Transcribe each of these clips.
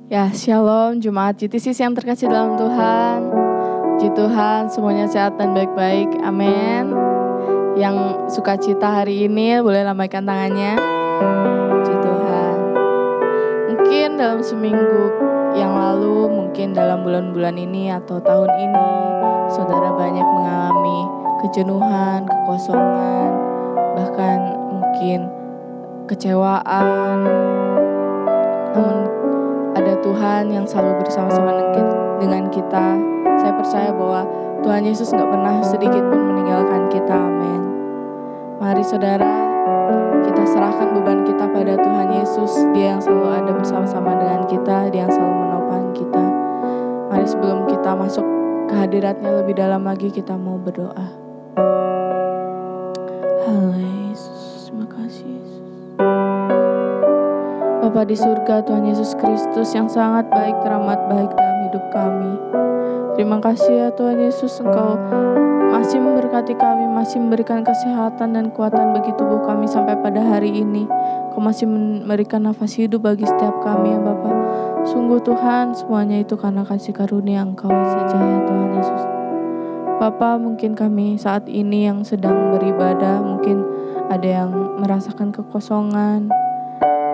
Ya, shalom Jemaat GTCC yang terkasih dalam Tuhan. Puji Tuhan, semuanya sehat dan baik-baik. Amin. Yang sukacita hari ini boleh lambaikan tangannya. Puji Tuhan. Mungkin dalam seminggu yang lalu, mungkin dalam bulan-bulan ini atau tahun ini, saudara banyak mengalami kejenuhan, kekosongan, bahkan mungkin kecewaan. Namun ada Tuhan yang selalu bersama-sama dengan kita. Saya percaya bahwa Tuhan Yesus gak pernah sedikit pun meninggalkan kita. Amin. Mari saudara, kita serahkan beban kita pada Tuhan Yesus. Dia yang selalu ada bersama-sama dengan kita. Dia yang selalu menopang kita. Mari sebelum kita masuk ke hadiratnya lebih dalam lagi, kita mau berdoa. Haleluya Yesus, terima kasih Yesus. Bapa di surga, Tuhan Yesus Kristus yang sangat baik, teramat baik dalam hidup kami. Terima kasih ya Tuhan Yesus, Engkau masih memberkati kami, masih memberikan kesehatan dan kekuatan bagi tubuh kami sampai pada hari ini. Engkau masih memberikan nafas hidup bagi setiap kami ya Bapa. Sungguh Tuhan, semuanya itu karena kasih karunia Engkau saja ya Tuhan Yesus. Bapa, mungkin kami saat ini yang sedang beribadah, mungkin ada yang merasakan kekosongan,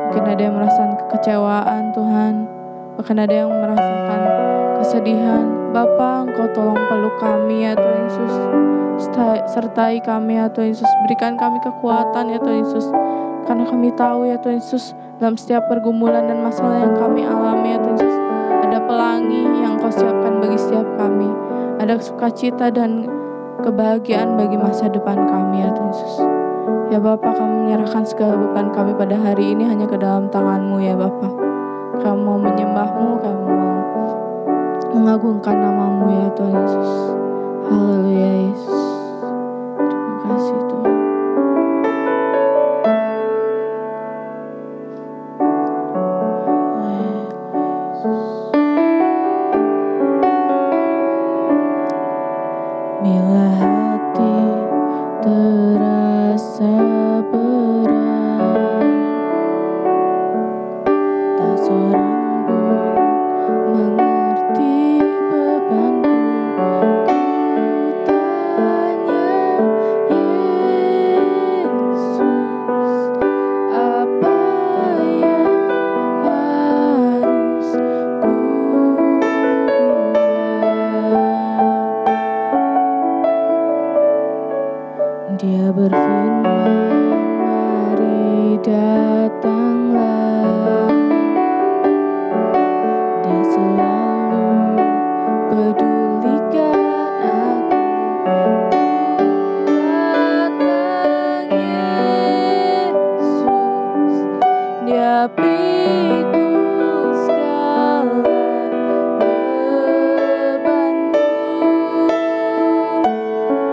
mungkin ada yang merasakan kekecewaan Tuhan, bahkan ada yang merasakan kesedihan. Bapa, Engkau tolong peluk kami ya Tuhan Yesus. Sertai kami ya Tuhan Yesus. Berikan kami kekuatan ya Tuhan Yesus. Karena kami tahu ya Tuhan Yesus, dalam setiap pergumulan dan masalah yang kami alami ya Tuhan Yesus, ada pelangi yang Engkau siapkan bagi setiap kami. Ada sukacita dan kebahagiaan bagi masa depan kami ya Tuhan Yesus. Ya Bapa, kami menyerahkan segala beban kami pada hari ini hanya ke dalam tangan-Mu ya Bapa. Kami mau menyembah-Mu, kami mau mengagungkan nama-Mu ya Tuhan Yesus. Haleluya Yesus. Terima kasih Tuhan. Bila hati terasa berat, tak seorang pun mengerti bebanku. Ku tanya Yesus, apa yang harus ku buat? Dia berfirman, mari datanglah. Dia selalu pedulikan aku. Ku datang Yesus, Dia pikul segala bebanku.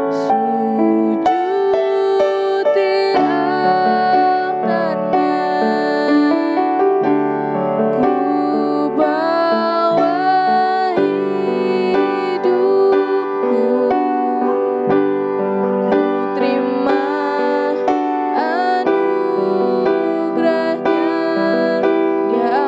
Sujud di altarnya, ku bawa hidupku. Ku terima anugerahnya, Dia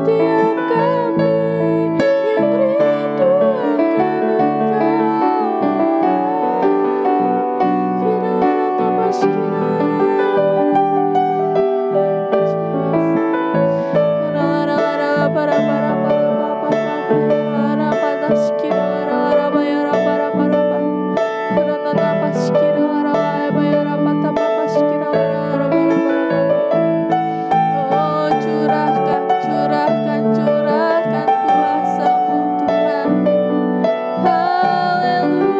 setiap kami yang rindu akan Oh, curahkan, curahkan, curahkan kuasa-Mu Tuhan. Haleluya.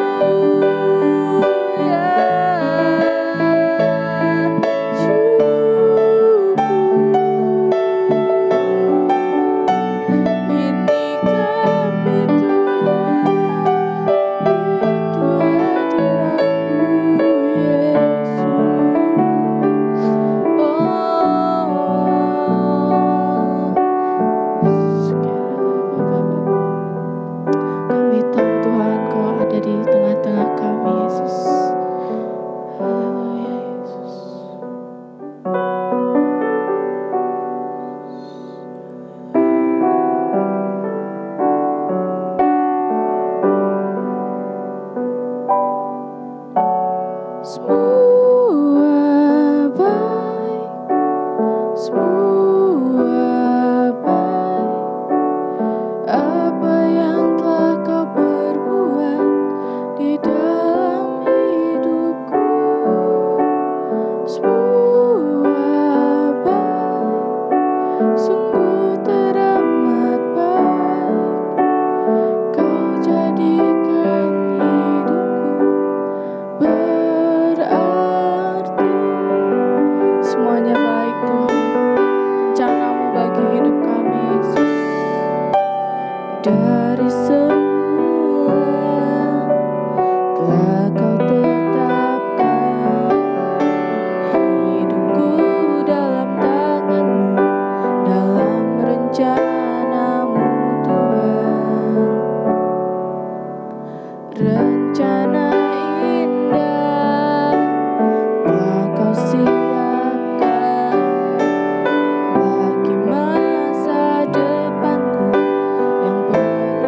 Ini kami Tuhan, rindu hadirat-Mu Yesus. Kami tahu Tuhan Kau ada di tengah-tengah kami Yesus. Haleluya Yesus. Semua baik, semua baik. Apa yang telah Kau perbuat di dalam hidupku, semua baik, sungguh teramat baik. Kau jadikan hidupku berarti. Semuanya baik Tuhan, rencana-Mu bagi hidup kami Yesus. Dari semula telah Kau tetapkan hidupku dalam tangan-Mu, dalam rencana-Mu Tuhan. Rencana indah telah Kau siapkan bagi masa depanku yang penuh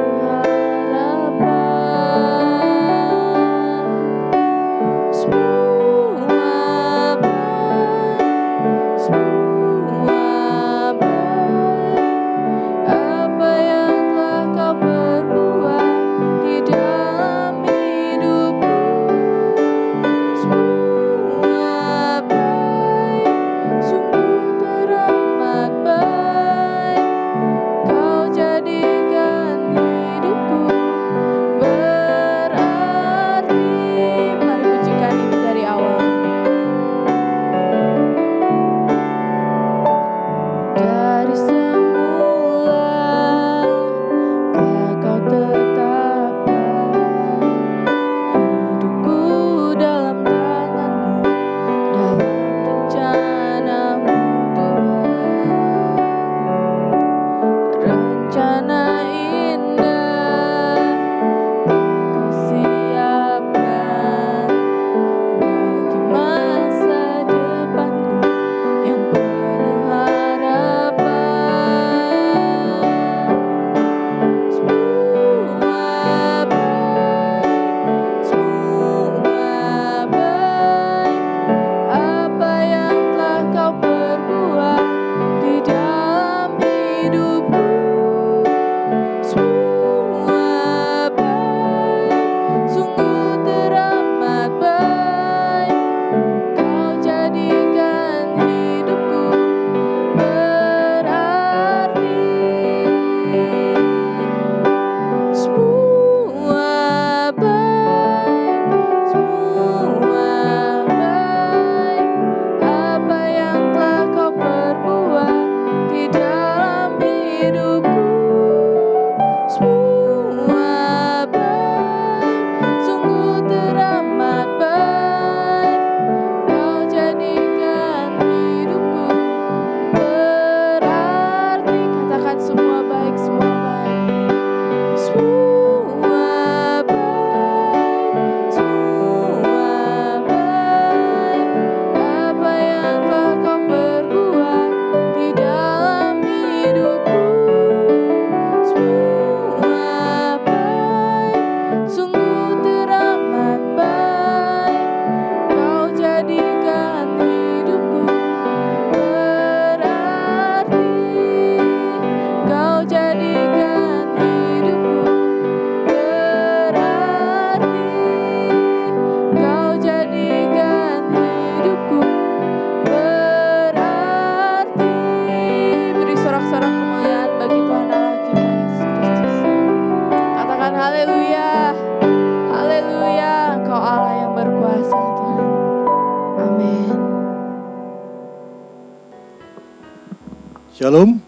Shalom,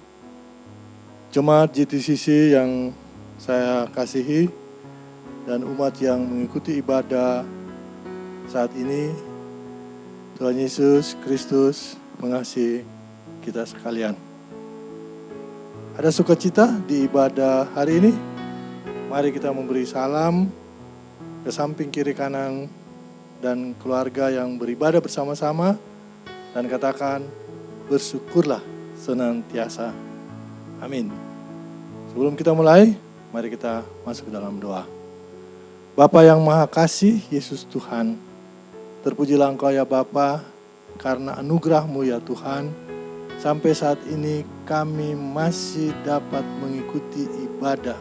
jemaat GTCC yang saya kasihi dan umat yang mengikuti ibadah saat ini. Tuhan Yesus Kristus mengasihi kita sekalian. Ada sukacita di ibadah hari ini? Mari kita memberi salam ke samping kiri kanan dan keluarga yang beribadah bersama-sama dan katakan, bersyukurlah senantiasa. Amin. Sebelum kita mulai, mari kita masuk ke dalam doa. Bapa yang Maha Kasih, Yesus Tuhan, terpujilah Engkau ya Bapa, karena anugerah-Mu ya Tuhan, sampai saat ini kami masih dapat mengikuti ibadah,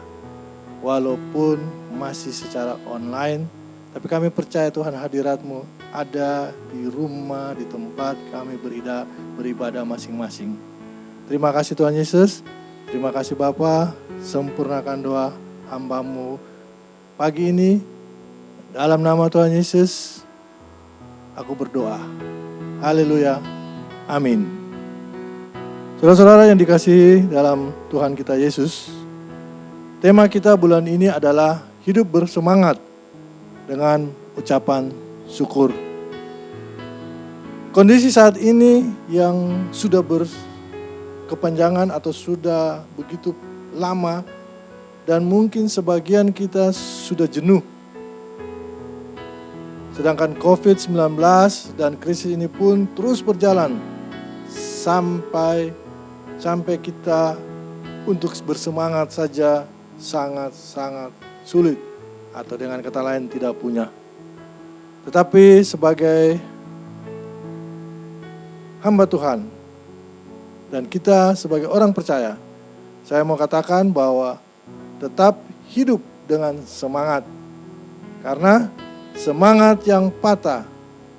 walaupun masih secara online, tapi kami percaya Tuhan hadirat-Mu ada di rumah, di tempat kami beribadah masing-masing. Terima kasih Tuhan Yesus, terima kasih Bapa, sempurnakan doa hamba-Mu pagi ini. Dalam nama Tuhan Yesus, aku berdoa. Haleluya, amin. Saudara-saudara yang dikasihi dalam Tuhan kita Yesus, tema kita bulan ini adalah hidup bersemangat dengan ucapan syukur. Kondisi saat ini yang sudah berkepanjangan atau sudah begitu lama dan mungkin sebagian kita sudah jenuh. Sedangkan COVID-19 dan krisis ini pun terus berjalan sampai kita untuk bersemangat saja sangat-sangat sulit, atau dengan kata lain tidak punya. Tetapi sebagai hamba Tuhan dan kita sebagai orang percaya, saya mau katakan bahwa tetap hidup dengan semangat. Karena semangat yang patah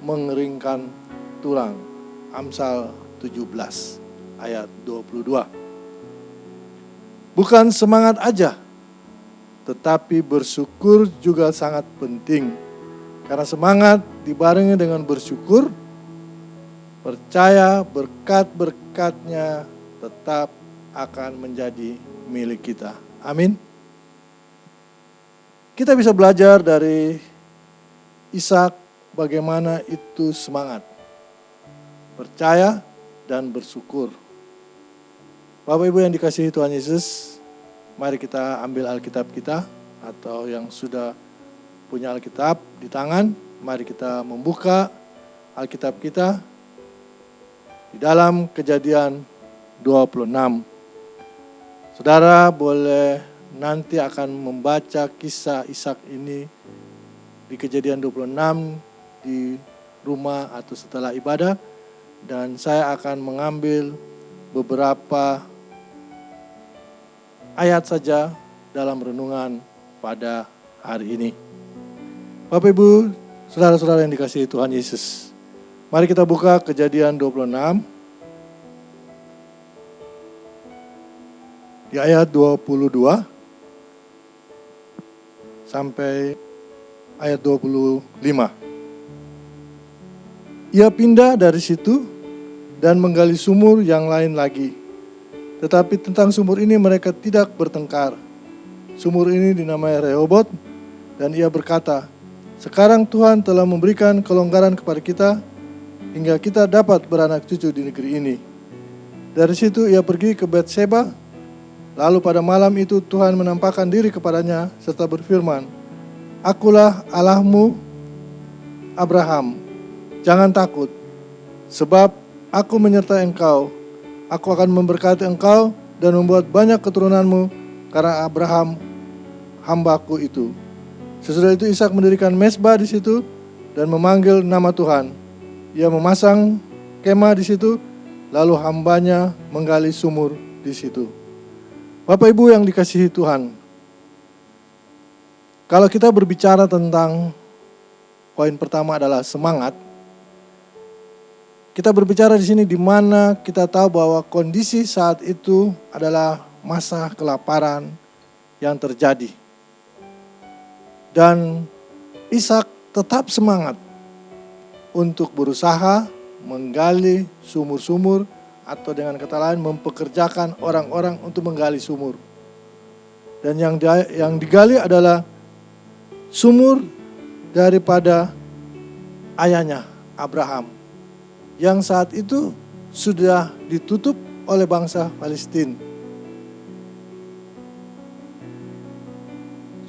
mengeringkan tulang. Amsal 17 ayat 22. Bukan semangat aja, tetapi bersyukur juga sangat penting. Karena semangat dibarengi dengan bersyukur, percaya berkat-berkatnya tetap akan menjadi milik kita. Amin. Kita bisa belajar dari Ishak bagaimana itu semangat, percaya dan bersyukur. Bapak Ibu yang dikasihi Tuhan Yesus, mari kita ambil Alkitab kita, atau yang sudah punya Alkitab di tangan, mari kita membuka Alkitab kita di dalam Kejadian 26. Saudara boleh nanti akan membaca kisah Ishak ini di Kejadian 26 di rumah atau setelah ibadah, dan saya akan mengambil beberapa ayat saja dalam renungan pada hari ini. Bapak Ibu, saudara-saudara yang dikasihi Tuhan Yesus, mari kita buka Kejadian 26 di ayat 22 sampai ayat 25. Ia pindah dari situ dan menggali sumur yang lain lagi. Tetapi tentang sumur ini mereka tidak bertengkar. Sumur ini dinamai Rehobot, dan ia berkata, sekarang Tuhan telah memberikan kelonggaran kepada kita hingga kita dapat beranak cucu di negeri ini. Dari situ ia pergi ke Betseba. Lalu pada malam itu Tuhan menampakkan diri kepadanya serta berfirman, Akulah Allahmu Abraham, jangan takut, sebab aku menyertai engkau. Aku akan memberkati engkau dan membuat banyak keturunanmu karena Abraham hambaku itu. Sesudah itu Ishak mendirikan mezbah di situ dan memanggil nama Tuhan. Ia memasang kemah di situ, lalu hambanya menggali sumur di situ. Bapak Ibu yang dikasihi Tuhan, kalau kita berbicara tentang poin pertama adalah semangat, kita berbicara di sini di mana kita tahu bahwa kondisi saat itu adalah masa kelaparan yang terjadi. Dan Ishak tetap semangat untuk berusaha menggali sumur-sumur atau dengan kata lain mempekerjakan orang-orang untuk menggali sumur. Dan yang digali adalah sumur daripada ayahnya Abraham, yang saat itu sudah ditutup oleh bangsa Palestina.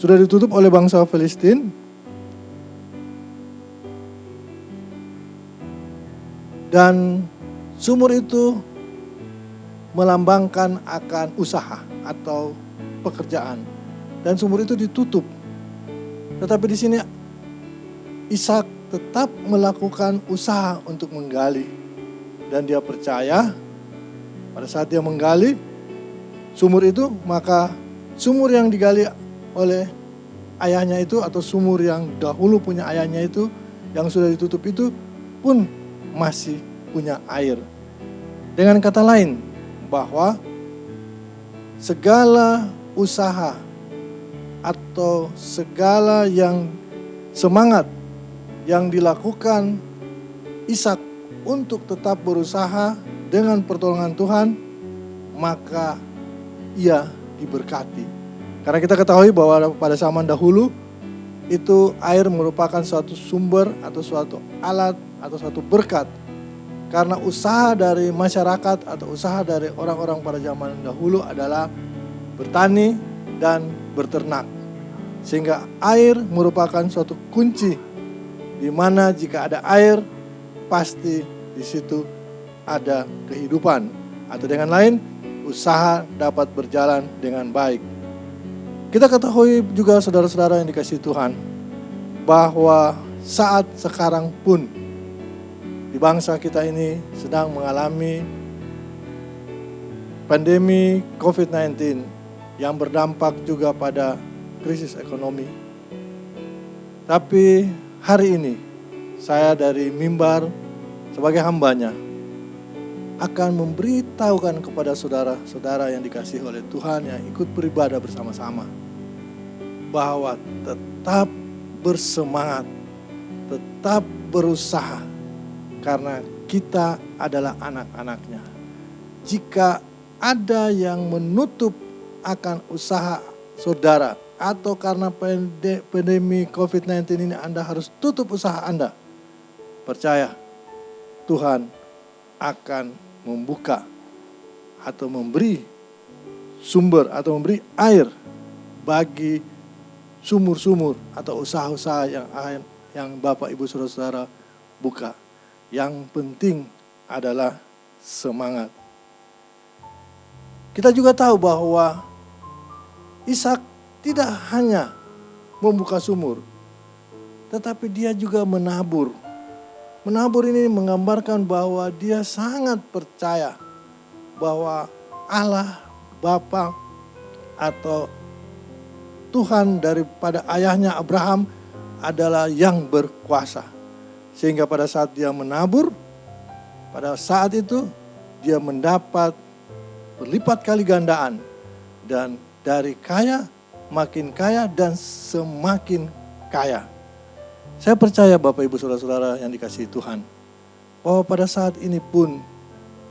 Sudah ditutup oleh bangsa Palestina. Dan sumur itu melambangkan akan usaha atau pekerjaan. Dan sumur itu ditutup. Tetapi di sini Ishak tetap melakukan usaha untuk menggali. Dan dia percaya pada saat dia menggali sumur itu, maka sumur yang digali oleh ayahnya itu, atau sumur yang dahulu punya ayahnya itu, yang sudah ditutup itu pun masih punya air. Dengan kata lain, bahwa segala usaha atau segala yang semangat yang dilakukan Ishak untuk tetap berusaha dengan pertolongan Tuhan, maka ia diberkati. Karena kita ketahui bahwa pada zaman dahulu itu air merupakan suatu sumber atau suatu alat atau suatu berkat. Karena usaha dari masyarakat atau usaha dari orang-orang pada zaman dahulu adalah bertani dan berternak. Sehingga air merupakan suatu kunci, di mana jika ada air pasti di situ ada kehidupan. Atau dengan lain, usaha dapat berjalan dengan baik. Kita ketahui juga saudara-saudara yang dikasihi Tuhan, bahwa saat sekarang pun di bangsa kita ini sedang mengalami pandemi COVID-19 yang berdampak juga pada krisis ekonomi. Tapi hari ini saya dari mimbar sebagai hambanya akan memberitahukan kepada saudara-saudara yang dikasihi oleh Tuhan yang ikut beribadah bersama-sama, bahwa tetap bersemangat, tetap berusaha, karena kita adalah anak-anaknya. Jika ada yang menutup akan usaha saudara, atau karena pandemi COVID-19 ini Anda harus tutup usaha Anda, percaya Tuhan akan membuka atau memberi sumber atau memberi air bagi sumur-sumur atau usaha-usaha yang Bapak Ibu Saudara-saudara buka. Yang penting adalah semangat. Kita juga tahu bahwa Ishak tidak hanya membuka sumur, tetapi dia juga menabur. Menabur ini menggambarkan bahwa dia sangat percaya bahwa Allah Bapa atau Tuhan daripada ayahnya Abraham adalah yang berkuasa. Sehingga pada saat dia menabur, pada saat itu dia mendapat berlipat kali gandaan. Dan dari kaya makin kaya dan semakin kaya. Saya percaya Bapak Ibu Saudara-saudara yang dikasihi Tuhan, bahwa pada saat ini pun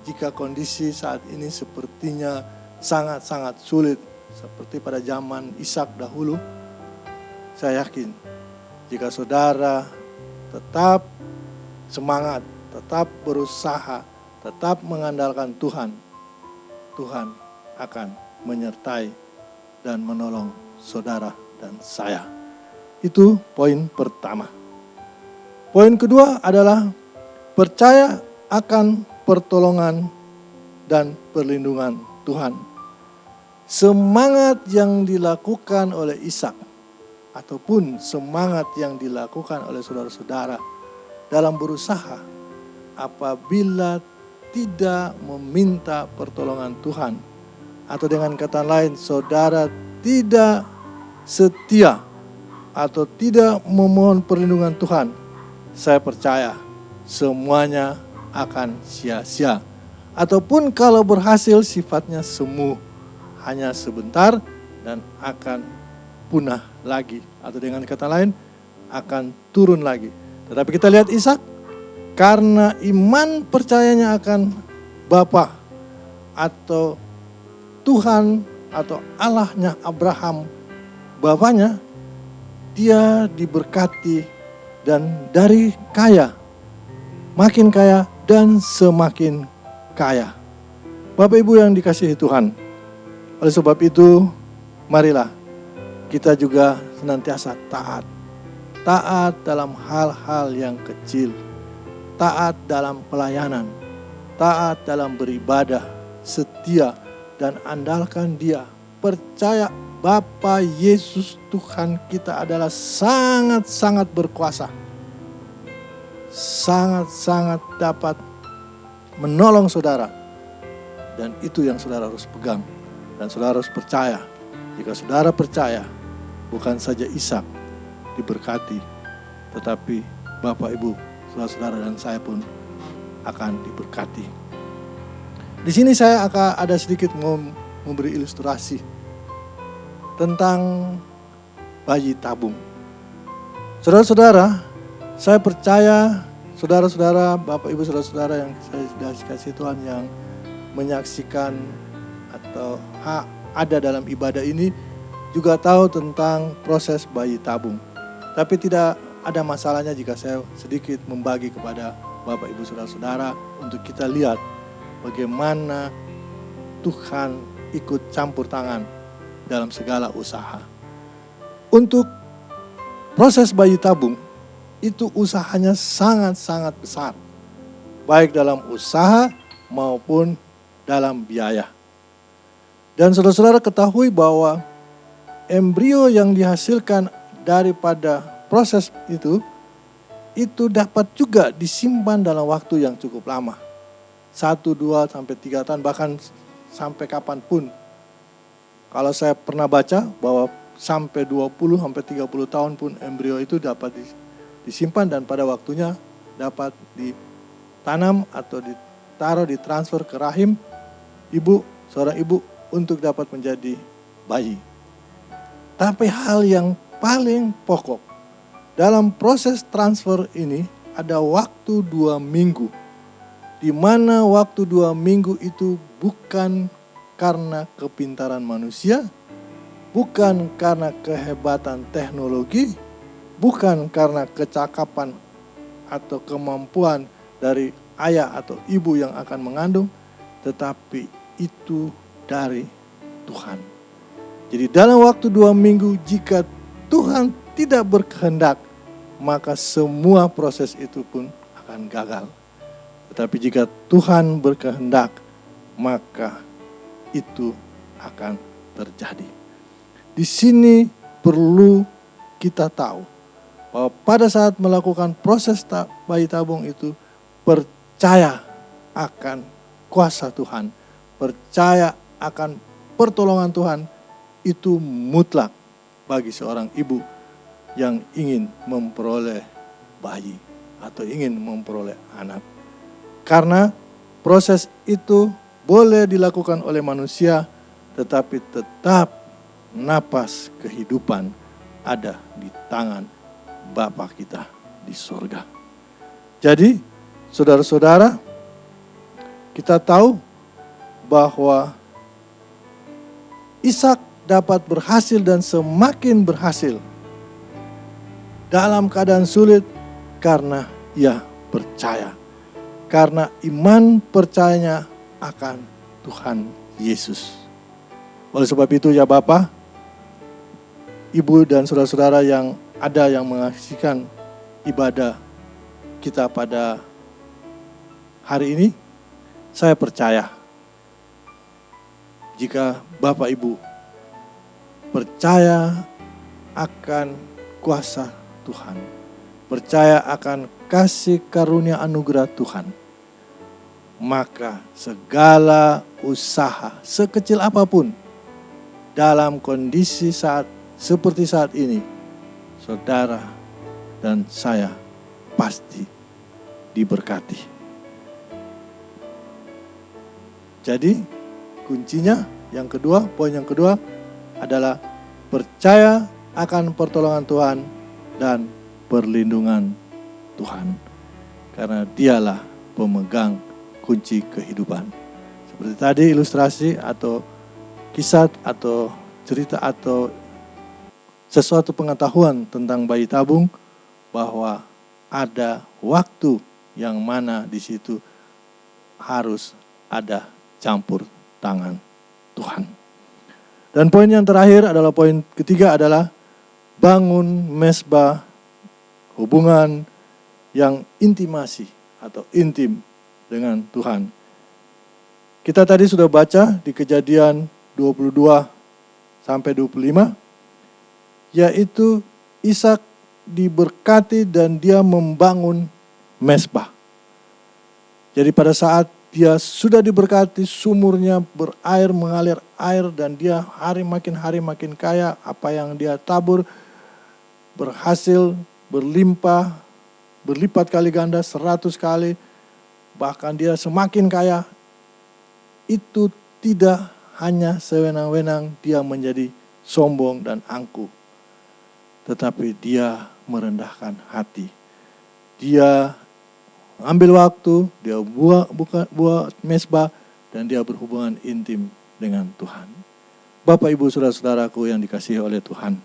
jika kondisi saat ini sepertinya sangat-sangat sulit, seperti pada zaman Ishak dahulu, saya yakin jika saudara tetap semangat, tetap berusaha, tetap mengandalkan Tuhan, Tuhan akan menyertai dan menolong saudara dan saya. Itu poin pertama. Poin kedua adalah percaya akan pertolongan dan perlindungan Tuhan. Semangat yang dilakukan oleh Ishak ataupun semangat yang dilakukan oleh saudara-saudara dalam berusaha apabila tidak meminta pertolongan Tuhan, atau dengan kata lain saudara tidak setia atau tidak memohon perlindungan Tuhan, saya percaya semuanya akan sia-sia. Ataupun kalau berhasil sifatnya semu, hanya sebentar dan akan punah lagi. Atau dengan kata lain akan turun lagi. Tetapi kita lihat Ishak, karena iman percayanya akan Bapa atau Tuhan atau Allahnya Abraham, bapaknya, dia diberkati dan dari kaya, makin kaya dan semakin kaya. Bapak Ibu yang dikasihi Tuhan, oleh sebab itu marilah kita juga senantiasa taat. Taat dalam hal-hal yang kecil, taat dalam pelayanan, taat dalam beribadah, setia dan andalkan Dia. Percaya Bapa Yesus Tuhan kita adalah sangat-sangat berkuasa. Sangat-sangat dapat menolong saudara. Dan itu yang saudara harus pegang. Dan saudara harus percaya. Jika saudara percaya, bukan saja Ishak diberkati, tetapi Bapak, Ibu, saudara-saudara dan saya pun akan diberkati. Di sini saya akan ada sedikit memberi ilustrasi tentang bayi tabung. Saudara-saudara, saya percaya saudara-saudara, Bapak Ibu, saudara-saudara yang saya sudah kasih Tuhan yang menyaksikan atau ada dalam ibadah ini juga tahu tentang proses bayi tabung. Tapi tidak ada masalahnya jika saya sedikit membagi kepada Bapak Ibu saudara-saudara untuk kita lihat bagaimana Tuhan ikut campur tangan dalam segala usaha. Untuk proses bayi tabung itu usahanya sangat-sangat besar. Baik dalam usaha maupun dalam biaya. Dan saudara-saudara ketahui bahwa embrio yang dihasilkan daripada proses itu dapat juga disimpan dalam waktu yang cukup lama. 1, 2, sampai 3 tahun, bahkan sampai kapanpun. Kalau saya pernah baca bahwa sampai 20, sampai 30 tahun pun embrio itu dapat disimpan dan pada waktunya dapat ditanam atau ditaruh, ditransfer ke rahim ibu, seorang ibu untuk dapat menjadi bayi. Tapi hal yang paling pokok dalam proses transfer ini ada waktu 2 minggu. Di mana waktu 2 minggu itu bukan karena kepintaran manusia, bukan karena kehebatan teknologi, bukan karena kecakapan atau kemampuan dari ayah atau ibu yang akan mengandung, tetapi itu dari Tuhan. Jadi dalam waktu 2 minggu jika Tuhan tidak berkehendak, maka semua proses itu pun akan gagal. Tetapi jika Tuhan berkehendak, maka itu akan terjadi. Di sini perlu kita tahu bahwa pada saat melakukan proses bayi tabung itu, percaya akan kuasa Tuhan, percaya akan pertolongan Tuhan, itu mutlak bagi seorang ibu yang ingin memperoleh bayi atau ingin memperoleh anak. Karena proses itu boleh dilakukan oleh manusia, tetapi tetap napas kehidupan ada di tangan Bapa kita di sorga. Jadi, saudara-saudara, kita tahu bahwa Ishak dapat berhasil dan semakin berhasil dalam keadaan sulit karena ia percaya. Karena iman percayanya akan Tuhan Yesus. Oleh sebab itu ya Bapak, Ibu dan saudara-saudara yang ada yang menyaksikan ibadah kita pada hari ini, saya percaya jika Bapak Ibu percaya akan kuasa Tuhan, percaya akan kasih karunia anugerah Tuhan, maka segala usaha sekecil apapun dalam kondisi seperti saat ini, saudara dan saya pasti diberkati. Jadi kuncinya yang kedua, poin yang kedua adalah percaya akan pertolongan Tuhan dan perlindungan Tuhan. Karena dialah pemegang kunci kehidupan. Seperti tadi ilustrasi atau kisah atau cerita atau sesuatu pengetahuan tentang bayi tabung, bahwa ada waktu yang mana di situ harus ada campur tangan Tuhan. Dan poin yang terakhir adalah poin ketiga adalah bangun mesbah hubungan yang intimasi atau intim dengan Tuhan. Kita tadi sudah baca di Kejadian 22 sampai 25, yaitu Ishak diberkati dan dia membangun mesbah. Jadi pada saat dia sudah diberkati, sumurnya berair, mengalir air, dan dia hari makin kaya, apa yang dia tabur berhasil berlimpah, berlipat kali ganda 100 kali, bahkan dia semakin kaya. Itu tidak hanya sewenang-wenang dia menjadi sombong dan angkuh, tetapi dia merendahkan hati. Dia ambil waktu, dia buat mesbah, dan dia berhubungan intim dengan Tuhan. Bapak, Ibu, saudara-saudaraku yang dikasihi oleh Tuhan.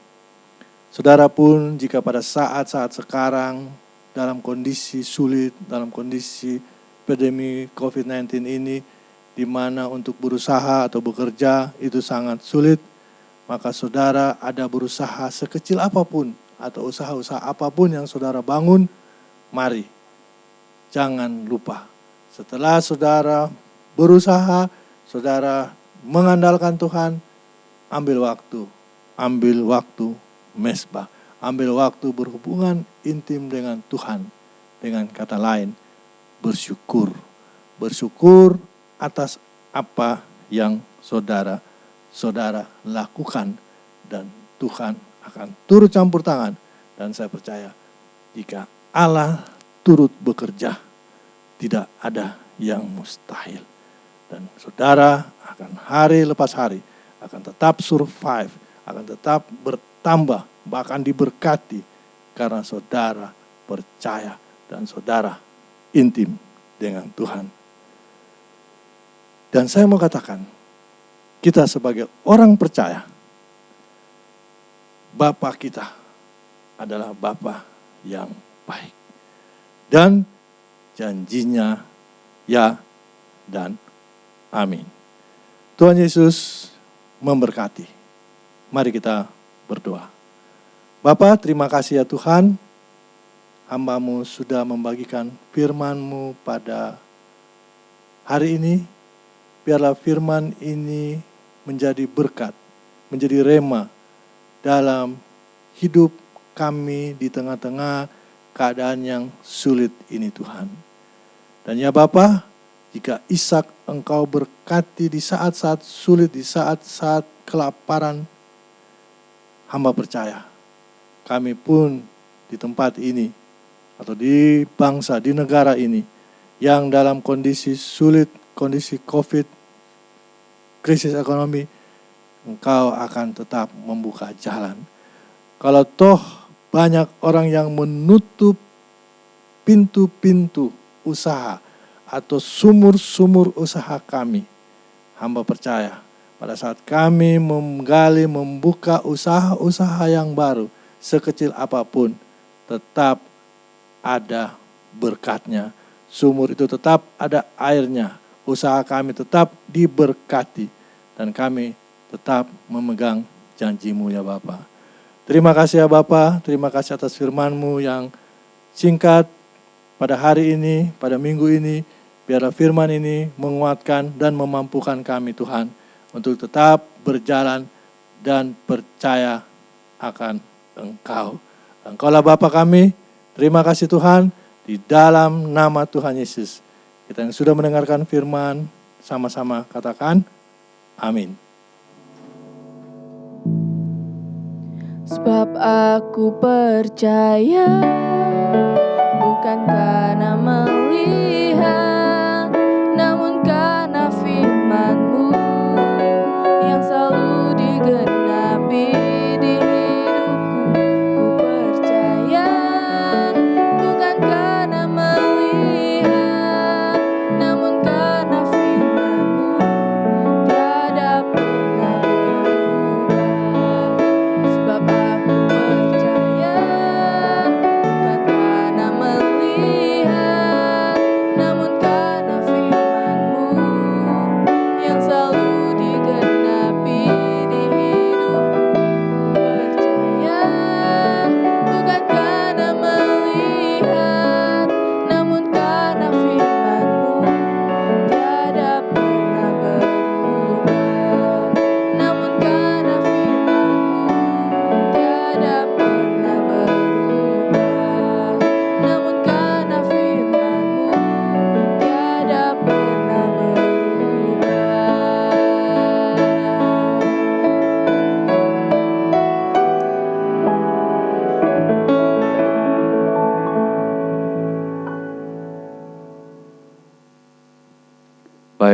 Saudara pun jika pada saat-saat sekarang dalam kondisi sulit, dalam kondisi pandemi COVID-19 ini, di mana untuk berusaha atau bekerja itu sangat sulit, maka saudara ada berusaha sekecil apapun atau usaha-usaha apapun yang saudara bangun, mari jangan lupa setelah saudara berusaha, saudara mengandalkan Tuhan, ambil waktu mesbah, ambil waktu berhubungan intim dengan Tuhan. Dengan kata lain, bersyukur atas apa yang saudara lakukan, dan Tuhan akan turut campur tangan. Dan saya percaya jika Allah turut bekerja, tidak ada yang mustahil. Dan saudara akan hari lepas hari akan tetap survive, akan tetap bertambah, bahkan diberkati karena saudara percaya dan saudara intim dengan Tuhan. Dan saya mau katakan, kita sebagai orang percaya, Bapa kita adalah Bapa yang baik. Dan janjinya ya dan amin. Tuhan Yesus memberkati. Mari kita berdoa. Bapa, terima kasih ya Tuhan, hamba-Mu sudah membagikan firman-Mu pada hari ini. Biarlah firman ini menjadi berkat, menjadi rema dalam hidup kami di tengah-tengah keadaan yang sulit ini Tuhan. Dan ya Bapa, jika Ishak Engkau berkati di saat-saat sulit, di saat-saat kelaparan, hamba percaya kami pun di tempat ini atau di bangsa, di negara ini yang dalam kondisi sulit, kondisi COVID, krisis ekonomi, Engkau akan tetap membuka jalan. Kalau toh banyak orang yang menutup pintu-pintu usaha atau sumur-sumur usaha kami, hamba percaya pada saat kami menggali, membuka usaha-usaha yang baru, sekecil apapun, tetap ada berkatnya. Sumur itu tetap ada airnya. Usaha kami tetap diberkati. Dan kami tetap memegang janji-Mu ya Bapa. Terima kasih ya Bapa, terima kasih atas firman-Mu yang singkat pada hari ini, pada minggu ini. Biarlah firman ini menguatkan dan memampukan kami Tuhan untuk tetap berjalan dan percaya akan Engkau. Engkaulah Bapa kami, terima kasih Tuhan, di dalam nama Tuhan Yesus. Kita yang sudah mendengarkan firman, sama-sama katakan, amin. Sebab aku percaya, bukan karena melihat, namun karena firman-Mu yang selalu digenapi di hidupku. Ku percaya, bukan karena melihat, namun karena firman-Mu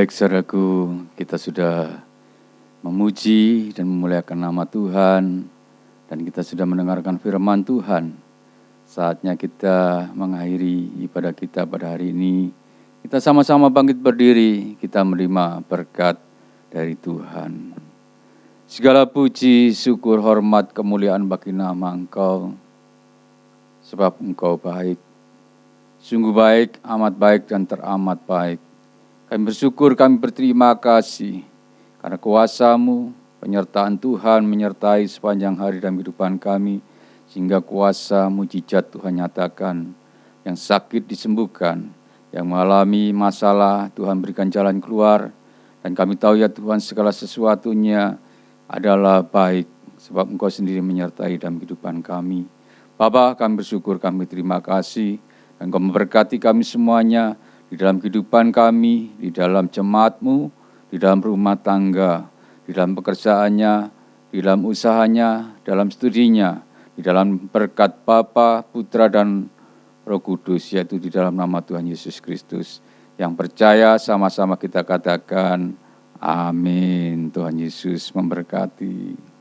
Baik saudaraku, kita sudah memuji dan memuliakan nama Tuhan dan kita sudah mendengarkan firman Tuhan. Saatnya kita mengakhiri ibadah kita pada hari ini. Kita sama-sama bangkit berdiri, kita menerima berkat dari Tuhan. Segala puji, syukur, hormat, kemuliaan bagi nama Engkau, sebab Engkau baik. Sungguh baik, amat baik dan teramat baik. Kami bersyukur, kami berterima kasih karena kuasa-Mu, penyertaan Tuhan menyertai sepanjang hari dalam kehidupan kami, sehingga kuasa mujizat Tuhan nyatakan, yang sakit disembuhkan, yang mengalami masalah Tuhan berikan jalan keluar, dan kami tahu ya Tuhan segala sesuatunya adalah baik, sebab Engkau sendiri menyertai dalam kehidupan kami. Bapa, kami bersyukur, kami terima kasih, dan Engkau memberkati kami semuanya, di dalam kehidupan kami, di dalam jemaat-Mu, di dalam rumah tangga, di dalam pekerjaannya, di dalam usahanya, dalam studinya, di dalam berkat Bapa, Putra, dan Roh Kudus, yaitu di dalam nama Tuhan Yesus Kristus. Yang percaya sama-sama kita katakan, amin. Tuhan Yesus memberkati.